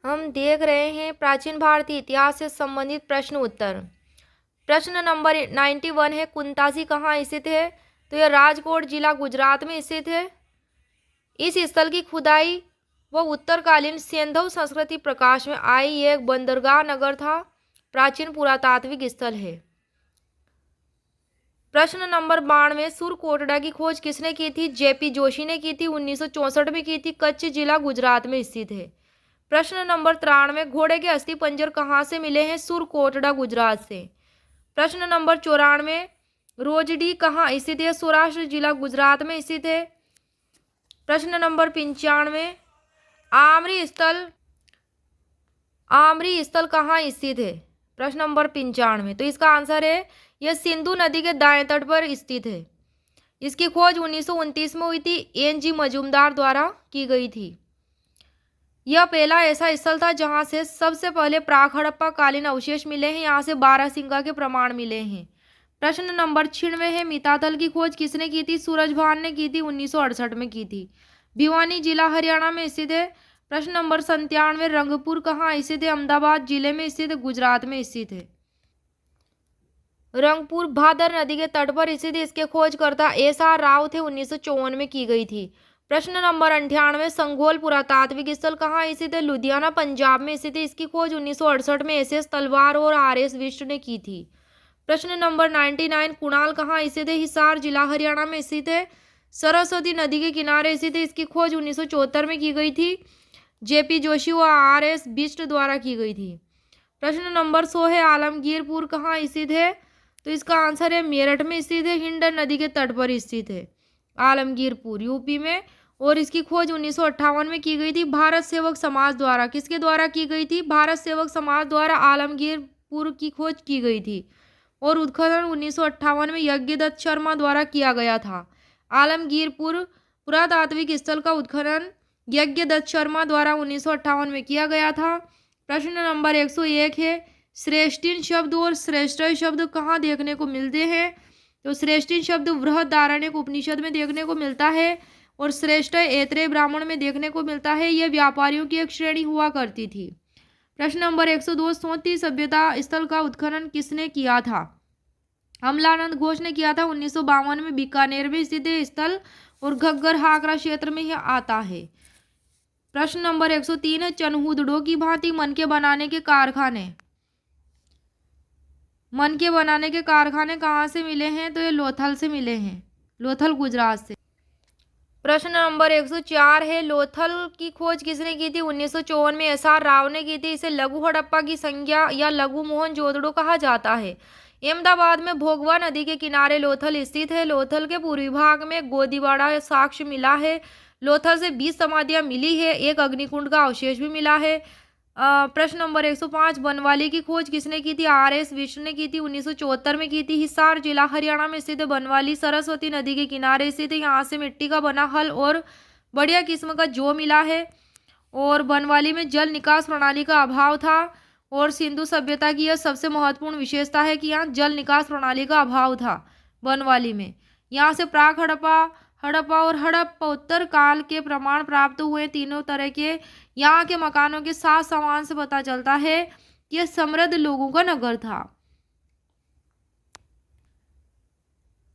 हम देख रहे हैं प्राचीन भारतीय इतिहास से संबंधित प्रश्न उत्तर। प्रश्न नंबर 91 है, कुंतासी कहाँ स्थित है? तो यह राजकोट जिला गुजरात में स्थित है। इस स्थल की खुदाई व उत्तरकालीन सिंधु संस्कृति प्रकाश में आई एक बंदरगाह नगर था। प्राचीन पुरातात्विक स्थल है। प्रश्न नंबर 92, सुरकोटड़ा की खोज किसने की थी? जेपी जोशी ने की थी। 1964 में की थी। कच्छ जिला गुजरात में स्थित है। प्रश्न नंबर 93, घोड़े के अस्थि पंजर कहाँ से मिले हैं? सुरकोटड़ा गुजरात से। प्रश्न नंबर 94, रोजडी कहाँ स्थित है? सौराष्ट्र जिला गुजरात में स्थित है। प्रश्न नंबर 95, आमरी स्थल कहाँ स्थित है? प्रश्न नंबर 95, तो इसका आंसर है यह सिंधु नदी के दाएं तट पर स्थित है। इसकी खोज 1929 में हुई थी। एन.जी. मजूमदार द्वारा की गई थी। यह पहला ऐसा स्थल था जहां से सबसे पहले प्राक हड़प्पा कालीन अवशेष मिले हैं। यहाँ से बारहसिंगा के प्रमाण मिले हैं। प्रश्न नंबर 96 है, मिताथल की खोज किसने की थी? सूरजभान ने की थी। 1968 में की थी। भिवानी जिला हरियाणा में स्थित है। प्रश्न नंबर 97, रंगपुर कहाँ स्थित है? अहमदाबाद जिले में स्थित है, गुजरात में स्थित है। रंगपुर भादर नदी के तट पर स्थित। इसके खोजकर्ता एस.आर. राव थे। 1954 में की गई थी। प्रश्न नंबर 98, संघोल पुरातात्विक स्थल कहाँ स्थित है? लुधियाना पंजाब में स्थित है। इसकी खोज 1968 में एस.एस. तलवार और आर.एस. बिष्ट ने की थी। प्रश्न नंबर 99, कुणाल कहाँ स्थित है? हिसार जिला हरियाणा में स्थित है। सरस्वती नदी के किनारे स्थित है। इसकी खोज 1974 में की गई थी। जेपी जोशी व आर.एस. बिष्ट द्वारा की गई थी। प्रश्न नंबर 100 है, आलमगीरपुर कहाँ स्थित है? तो इसका आंसर है मेरठ में स्थित है। हिंडन नदी के तट पर स्थित है आलमगीरपुर, यूपी में। और इसकी खोज 1958 में की गई थी भारत सेवक समाज द्वारा। किसके द्वारा की गई थी? भारत सेवक समाज द्वारा आलमगीरपुर की खोज की गई थी। और उत्खनन 1958 में यज्ञदत्त शर्मा द्वारा किया गया था। आलमगीरपुर पुरातात्विक स्थल का उत्खनन यज्ञदत्त शर्मा द्वारा 1958 में किया गया था। प्रश्न नंबर 101 है, श्रेष्ठिन शब्द और श्रेष्ठ शब्द कहाँ देखने को मिलते हैं? तो श्रेष्ठिन शब्द बृहदारण्यक उपनिषद में देखने को मिलता है और श्रेष्ठ ऐतरेय ब्राह्मण में देखने को मिलता है। यह व्यापारियों की एक श्रेणी हुआ करती थी। प्रश्न नंबर 102, सोती सभ्यता स्थल का उत्खनन किसने किया था? अमलानंद घोष ने किया था। 1952 में बीकानेर में स्थित स्थल और घग्गर हाकरा क्षेत्र में यह आता है। प्रश्न नंबर 103 है, चनहुदड़ों की भांति मन के बनाने के कारखाने कहाँ से मिले हैं? तो ये लोथल से मिले हैं, लोथल गुजरात से। प्रश्न नंबर 104 है, लोथल की खोज किसने की थी? 1954 में एस.आर. राव ने की थी। इसे लघु हड़प्पा की संज्ञा या लघु मोहनजोदड़ो कहा जाता है। अहमदाबाद में भोगवा नदी के किनारे लोथल स्थित है। लोथल के पूर्वी भाग में गोदीवाड़ा साक्ष्य मिला है। लोथल से 20 समाधियां मिली है। एक अग्निकुंड का अवशेष भी मिला है। प्रश्न नंबर 105, बनवाली की खोज किसने की थी? आर.एस. बिष्ट ने की थी। 1974 में की थी। हिसार जिला हरियाणा में स्थित बनवाली सरस्वती नदी के किनारे स्थित है। यहाँ से मिट्टी का बना हल और बढ़िया किस्म का जौ मिला है। और बनवाली में जल निकास प्रणाली का अभाव था। और सिंधु सभ्यता की यह सबसे महत्वपूर्ण विशेषता है कि यहाँ जल निकास प्रणाली का अभाव था बनवाली में। यहाँ से प्राक हड़प्पा और हड़प्पोत्तर काल के प्रमाण प्राप्त हुए। तीनों तरह के यहाँ के मकानों के साथ सामान से पता चलता है कि यह समृद्ध लोगों का नगर था।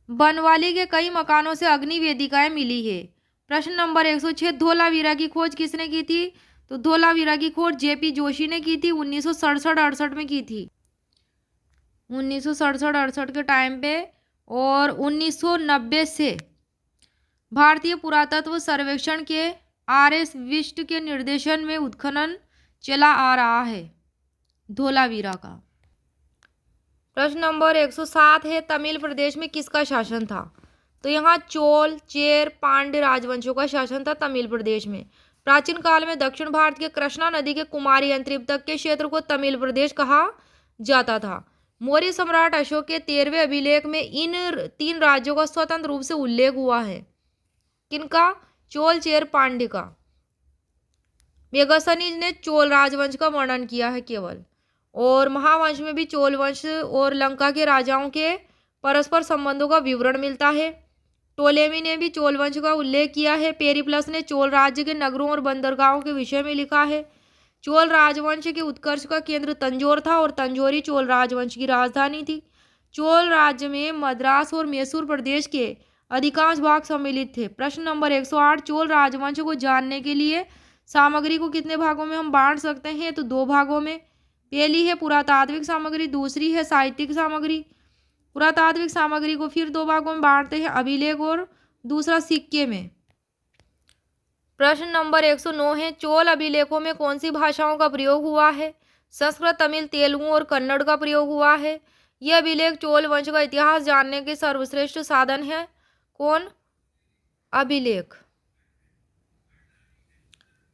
बनवाली के कई मकानों से अग्नि वेदिकाएं मिली है। प्रश्न नंबर 106, धोलावीरा की खोज किसने की थी? तो धोलावीरा की खोज जेपी जोशी ने की थी। 1967-68 में की थी। 1967-68 के टाइम पे। और 1990 से भारतीय पुरातत्व सर्वेक्षण के आर.एस. बिष्ट के निर्देशन में उत्खनन चला आ रहा है धोलावीरा का। प्रश्न नंबर 107 है, तमिल प्रदेश में किसका शासन था? तो यहाँ चोल, चेर, पांड्य राजवंशों का शासन था तमिल प्रदेश में। प्राचीन काल में दक्षिण भारत के कृष्णा नदी के कुमारी अंतरिप तक के क्षेत्र को तमिल प्रदेश कहा जाता था। मौर्य सम्राट अशोक के 13वें अभिलेख में इन 3 राज्यों का स्वतंत्र रूप से उल्लेख हुआ है। किनका? चोल, चेर, पांड्य का। मेगसनीज ने चोल राजवंश का वर्णन किया है केवल। और महावंश में भी चोल वंश और लंका के राजाओं के परस्पर संबंधों का विवरण मिलता है। टोलेमी ने भी चोल वंश का उल्लेख किया है। पेरिप्लस ने चोल राज्य के नगरों और बंदरगाहों के विषय में लिखा है। चोल राजवंश के उत्कर्ष का केंद्र तंजौर था और तंजौर चोल राजवंश की राजधानी थी। चोल राज्य में मद्रास और मैसूर प्रदेश के अधिकांश भाग सम्मिलित थे। प्रश्न नंबर 108, चोल राजवंश को जानने के लिए सामग्री को कितने भागों में हम बांट सकते हैं? तो 2 भागों में। पहली है पुरातात्विक सामग्री, दूसरी है साहित्यिक सामग्री। पुरातात्विक सामग्री को फिर 2 भागों में बांटते हैं, अभिलेख और दूसरा सिक्के में। प्रश्न नंबर 109 है, चोल अभिलेखों में कौन सी भाषाओं का प्रयोग हुआ है? संस्कृत, तमिल, तेलुगु और कन्नड़ का प्रयोग हुआ है। यह अभिलेख चोल वंश का इतिहास जानने के सर्वश्रेष्ठ साधन है। कौन? अभिलेख।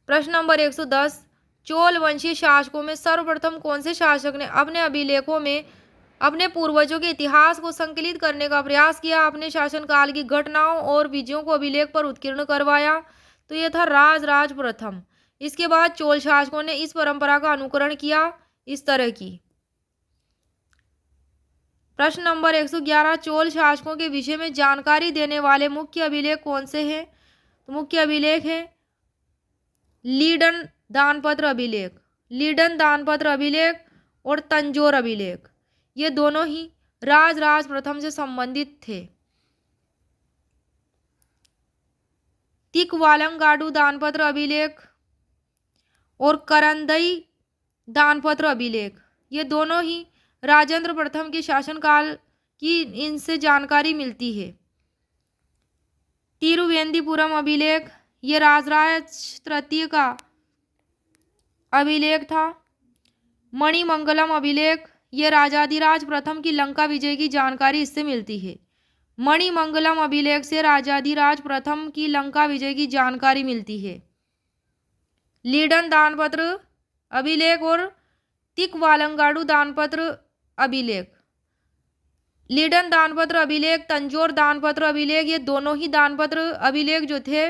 प्रश्न नंबर 110, चोल वंशीय शासकों में सर्वप्रथम कौन से शासक ने अपने अभिलेखों में अपने पूर्वजों के इतिहास को संकलित करने का प्रयास किया, अपने शासनकाल की घटनाओं और विजयों को अभिलेख पर उत्कीर्ण करवाया? तो यह था राजराज प्रथम। इसके बाद चोल शासकों ने इस परंपरा का अनुकरण किया इस तरह की। प्रश्न नंबर 111, चोल शासकों के विषय में जानकारी देने वाले मुख्य अभिलेख कौन से हैं? तो मुख्य अभिलेख है लीडन दानपत्र अभिलेख, लीडन दानपत्र अभिलेख और तंजौर अभिलेख। ये दोनों ही राजराज प्रथम से संबंधित थे। तिकवालंगाडु दानपत्र अभिलेख और करंदई दानपत्र अभिलेख, ये दोनों ही राजेंद्र प्रथम के शासनकाल की इनसे जानकारी मिलती है। तिरुवेंदीपुरम अभिलेख, ये राजराज तृतीय का अभिलेख था। मणिमंगलम अभिलेख, ये राजाधिराज प्रथम की लंका विजय की जानकारी इससे मिलती है। मणिमंगलम अभिलेख से राजाधिराज प्रथम की लंका विजय की जानकारी मिलती है। लीडन दानपत्र अभिलेख और तिकवालंगाडु दानपत्र अभिलेख, लीडन दानपत्र अभिलेख, तंजौर दानपत्र अभिलेख, ये दोनों ही दानपत्र अभिलेख जो थे,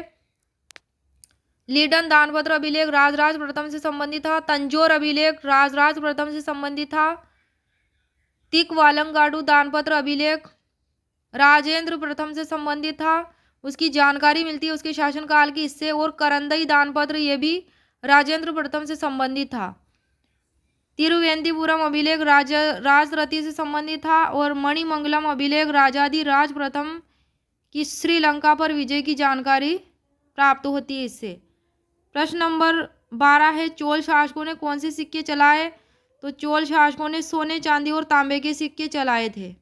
लीडन दानपत्र अभिलेख राजराज प्रथम से संबंधित था, तंजौर अभिलेख राजराज प्रथम से संबंधित था, तिकवालंगाडु दानपत्र अभिलेख राजेंद्र प्रथम से संबंधित था, उसकी जानकारी मिलती है उसके शासनकाल की इससे, और करंदई दानपत्र ये भी राजेंद्र प्रथम से संबंधित था। तिरुवेंदीपुरम अभिलेख राजरती से संबंधित था और मणिमंगलम अभिलेख राजाधिराज प्रथम की श्रीलंका पर विजय की जानकारी प्राप्त होती है इससे। प्रश्न नंबर 12 है, चोल शासकों ने कौन से सिक्के चलाए? तो चोल शासकों ने सोने, चांदी और तांबे के सिक्के चलाए थे।